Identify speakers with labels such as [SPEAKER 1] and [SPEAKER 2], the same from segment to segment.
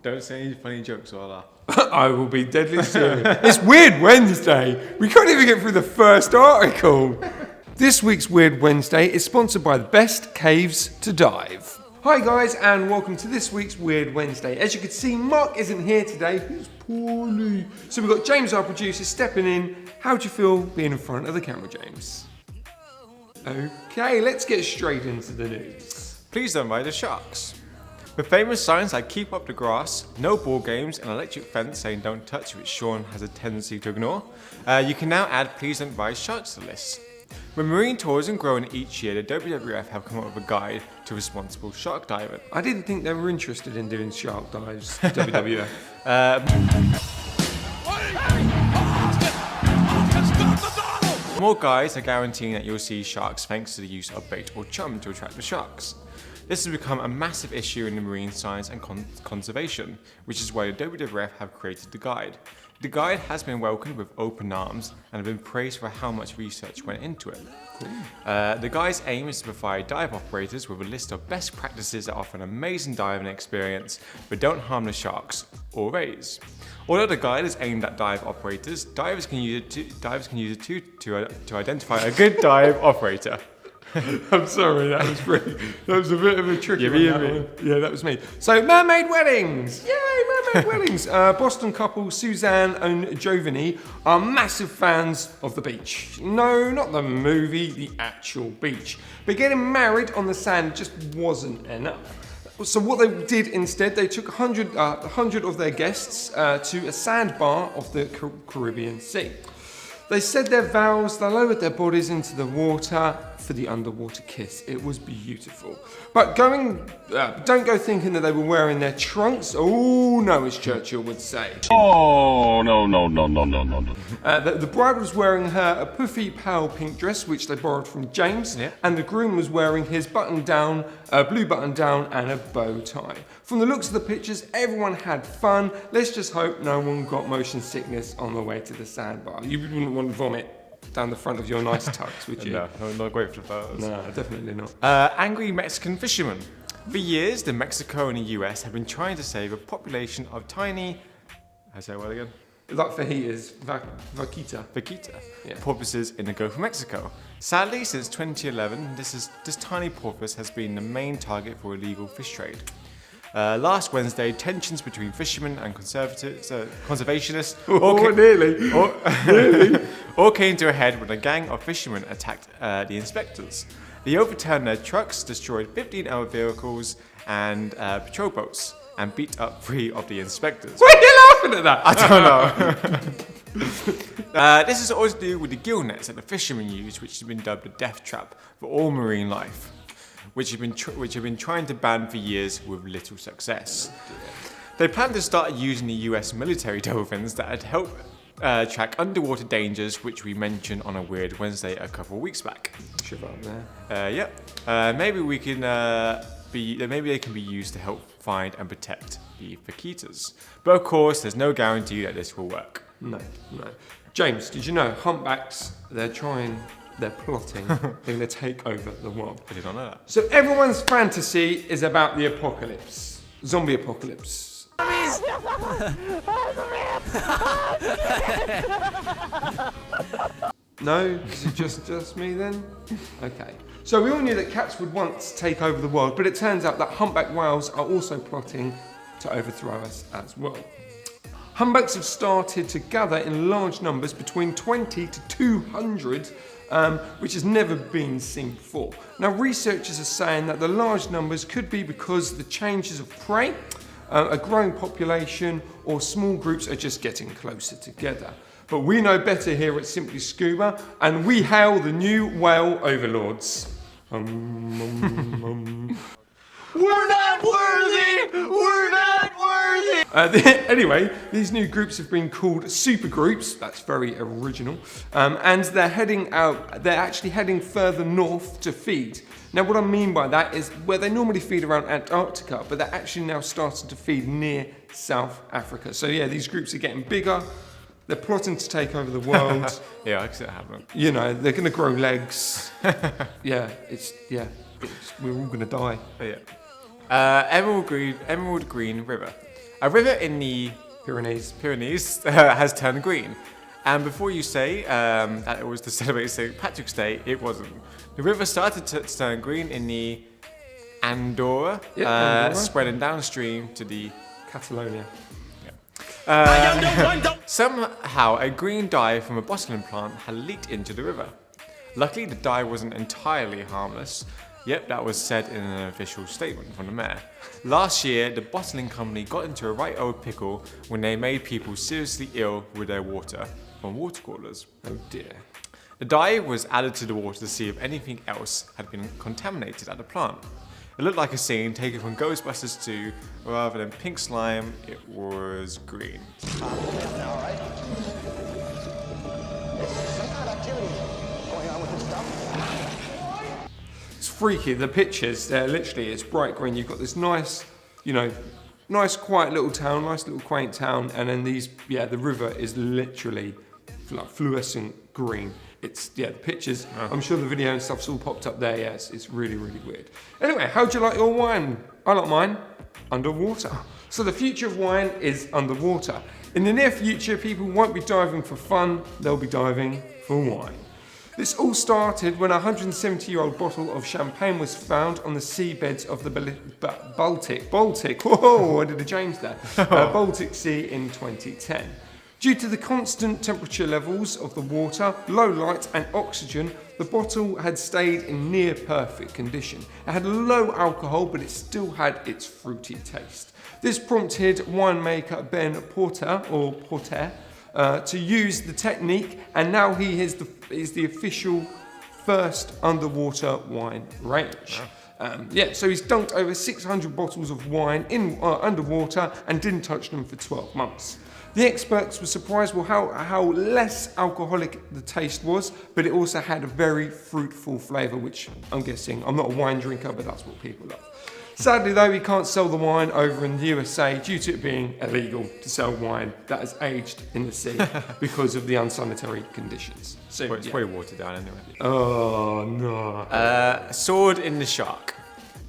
[SPEAKER 1] Don't say any funny jokes, Ola.
[SPEAKER 2] I will be deadly serious. It's Weird Wednesday. We can't even get through the first article. This week's Weird Wednesday is sponsored by the best caves to dive. Hi guys, and welcome to this week's Weird Wednesday. As you can see, Mark isn't here today. He's poorly. So we've got James, our producer, stepping in. How do you feel being in front of the camera, James? Okay, let's get straight into the news.
[SPEAKER 1] Please don't ride the sharks. With famous signs like keep up the grass, no ball games, and an electric fence saying don't touch, which Shaun has a tendency to ignore, you can now add please don't ride sharks to the list. With marine tourism growing each year, the WWF have come up with a guide to responsible shark diving.
[SPEAKER 2] I didn't think they were interested in doing shark dives, WWF.
[SPEAKER 1] More guides are guaranteeing that you'll see sharks thanks to the use of bait or chum to attract the sharks. This has become a massive issue in the marine science and conservation, which is why the WWF have created the guide. The guide has been welcomed with open arms and have been praised for how much research went into it.
[SPEAKER 2] Cool.
[SPEAKER 1] The guide's aim is to provide dive operators with a list of best practices that offer an amazing diving experience, but don't harm the sharks or rays. Although the guide is aimed at dive operators, divers can use it to identify a good dive operator.
[SPEAKER 2] I'm sorry, that was a bit of a tricky one. Yeah, that was me. So, Mermaid Weddings! Yay, Mermaid Weddings! Boston couple Suzanne and Giovanni are massive fans of the beach. No, not the movie, the actual beach. But getting married on the sand just wasn't enough. So what they did instead, they took 100 of their guests to a sandbar off the Caribbean Sea. They said their vows, they lowered their bodies into the water for the underwater kiss. It was beautiful. But don't go thinking that they were wearing their trunks. Oh no, as Churchill would say.
[SPEAKER 3] Oh, no.
[SPEAKER 2] The bride was wearing her a puffy pale pink dress, which they borrowed from James, and the groom was wearing his blue button down and a bow tie. From the looks of the pictures, everyone had fun. Let's just hope no one got motion sickness on the way to the sandbar. You wouldn't want to vomit down the front of your nice tux, would you?
[SPEAKER 1] No, not great for the photos.
[SPEAKER 2] No, definitely not.
[SPEAKER 1] Angry Mexican fishermen. For years, Mexico and the US have been trying to save a population of tiny... I say what again?
[SPEAKER 2] Like fajitas, vaquita.
[SPEAKER 1] Porpoises in the Gulf of Mexico. Sadly, since 2011, this tiny porpoise has been the main target for illegal fish trade. Last Wednesday, tensions between fishermen and conservationists all came to a head when a gang of fishermen attacked the inspectors. They overturned their trucks, destroyed 15 other vehicles and patrol boats, and beat up 3 of the inspectors.
[SPEAKER 2] Why are you laughing at that?
[SPEAKER 1] I don't know. This is all to do with the gill nets that the fishermen use, which has been dubbed a death trap for all marine life, which have been trying to ban for years with little success. They plan to start using the US military dolphins that had helped track underwater dangers, which we mentioned on a Weird Wednesday a couple of weeks back. Maybe they can be used to help find and protect the vaquitas. But of course, there's no guarantee that this will work.
[SPEAKER 2] No. James, did you know humpbacks? They're plotting. They're going to take over the world.
[SPEAKER 1] I did not know that.
[SPEAKER 2] So everyone's fantasy is about the apocalypse, zombie apocalypse. No? Is it just me then? Okay. So we all knew that cats would once take over the world, but it turns out that humpback whales are also plotting to overthrow us as well. Humpbacks have started to gather in large numbers, between 20 to 200, which has never been seen before. Now, researchers are saying that the large numbers could be because the changes of prey, a growing population, or small groups are just getting closer together. But we know better here at Simply Scuba, and we hail the new whale overlords. We're not worthy! We're not worthy! Anyway, these new groups have been called supergroups. That's very original. And they're actually heading further north to feed. Now, what I mean by that is where they normally feed around Antarctica, but they're actually now starting to feed near South Africa. So yeah, these groups are getting bigger. They're plotting to take over the world.
[SPEAKER 1] Yeah, I can see that happening.
[SPEAKER 2] You know, they're going to grow legs. We're all going to die.
[SPEAKER 1] Yeah. Emerald Green River. A river in the
[SPEAKER 2] Pyrenees
[SPEAKER 1] has turned green. And before you say that it was to celebrate St. Patrick's Day, it wasn't. The river started to turn green in the Andorra, spreading downstream to the
[SPEAKER 2] Catalonia.
[SPEAKER 1] Somehow, a green dye from a bottling plant had leaked into the river. Luckily, the dye wasn't entirely harmless. Yep, that was said in an official statement from the mayor. Last year, the bottling company got into a right old pickle when they made people seriously ill with their water from water coolers.
[SPEAKER 2] Oh dear.
[SPEAKER 1] The dye was added to the water to see if anything else had been contaminated at the plant. It looked like a scene taken from Ghostbusters 2. Rather than pink slime, it was green.
[SPEAKER 2] It's freaky. The pictures, they're literally, it's bright green. You've got this nice, nice quiet little town, nice little quaint town, and then the river is literally like fluorescent green. It's, the pictures, I'm sure the video and stuff's all popped up there, it's really, really weird. Anyway, how do you like your wine? I like mine underwater. So the future of wine is underwater. In the near future, people won't be diving for fun, they'll be diving for wine. This all started when a 170-year-old bottle of champagne was found on the seabeds of the Baltic, whoa, I did a James there, Baltic Sea in 2010. Due to the constant temperature levels of the water, low light and oxygen, the bottle had stayed in near perfect condition. It had low alcohol, but it still had its fruity taste. This prompted winemaker Ben Porter to use the technique, and now he is the official first underwater wine range. So he's dunked over 600 bottles of wine in underwater and didn't touch them for 12 months. The experts were surprised with how less alcoholic the taste was, but it also had a very fruitful flavour, which I'm guessing, I'm not a wine drinker, but that's what people love. Sadly though, we can't sell the wine over in the USA due to it being illegal to sell wine that has aged in the sea because of the unsanitary conditions. So,
[SPEAKER 1] It's probably watered down anyway.
[SPEAKER 2] Oh no.
[SPEAKER 1] Sword in the shark.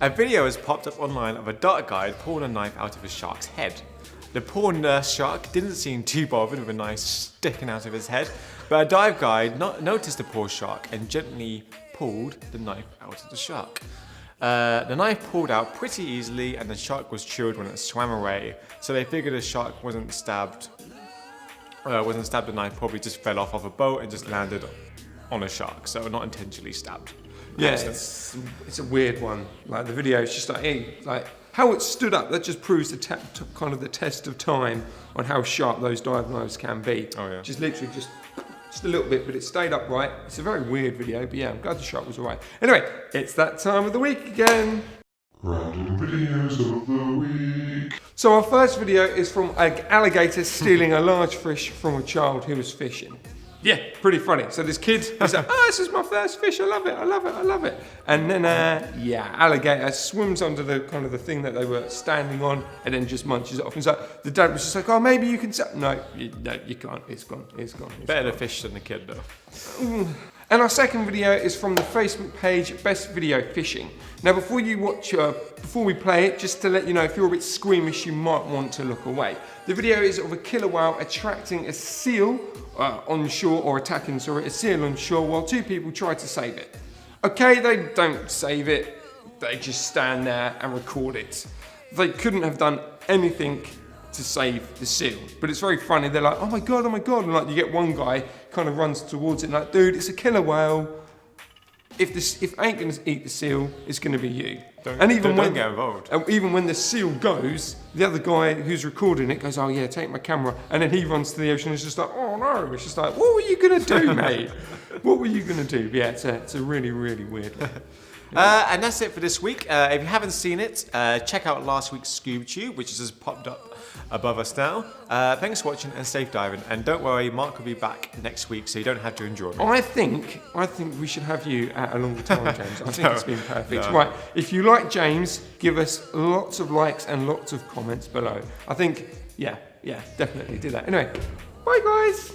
[SPEAKER 1] A video has popped up online of a dart guide pulling a knife out of a shark's head. The poor nurse shark didn't seem too bothered with a knife sticking out of his head, but a dive guide noticed the poor shark and gently pulled the knife out of the shark. The knife pulled out pretty easily and the shark was chilled when it swam away, so they figured the shark wasn't stabbed. The knife probably just fell off a boat and just landed on a shark, so not intentionally stabbed.
[SPEAKER 2] Yeah, it's a weird one. Like the video is just like how it stood up. That just proves the test of time on how sharp those dive knives can be.
[SPEAKER 1] Oh yeah.
[SPEAKER 2] Just literally just a little bit, but it stayed upright. It's a very weird video, but yeah, I'm glad the shark was alright. Anyway, it's that time of the week again.
[SPEAKER 3] Random videos of the week.
[SPEAKER 2] So our first video is from an alligator stealing a large fish from a child who was fishing. Yeah, pretty funny. So this kid, he's like, oh, this is my first fish, I love it, I love it, I love it. And then, alligator swims under the the thing that they were standing on and then just munches it off. And so the dad was just like, oh, maybe you can No, you can't, it's gone.
[SPEAKER 1] Better the fish than the kid though.
[SPEAKER 2] And our second video is from the Facebook page Best Video Fishing. Now before we play it, just to let you know, if you're a bit squeamish, you might want to look away. The video is of a killer whale attracting a seal on shore, or attacking, a seal on shore while two people try to save it. Okay, they don't save it, they just stand there and record it. They couldn't have done anything to save the seal, but it's very funny. They're like, oh my god, and like you get one guy kind of runs towards it and like, dude, it's a killer whale. If ain't gonna eat the seal, it's gonna be you.
[SPEAKER 1] Don't get involved.
[SPEAKER 2] And even when the seal goes, the other guy who's recording it goes, oh yeah, take my camera, and then he runs to the ocean and it's just like, oh no, it's just like, what were you gonna do, mate? What were you gonna do? But yeah, it's a really, really weird one.
[SPEAKER 1] And that's it for this week. If you haven't seen it, check out last week's Scuba Tube, which has just popped up above us now. Thanks for watching and safe diving. And don't worry, Mark will be back next week, so you don't have to endure me.
[SPEAKER 2] I think we should have you at a longer time, James. I think it's been perfect. No. Right, if you like James, give us lots of likes and lots of comments below. I think, yeah, definitely do that. Anyway, bye guys.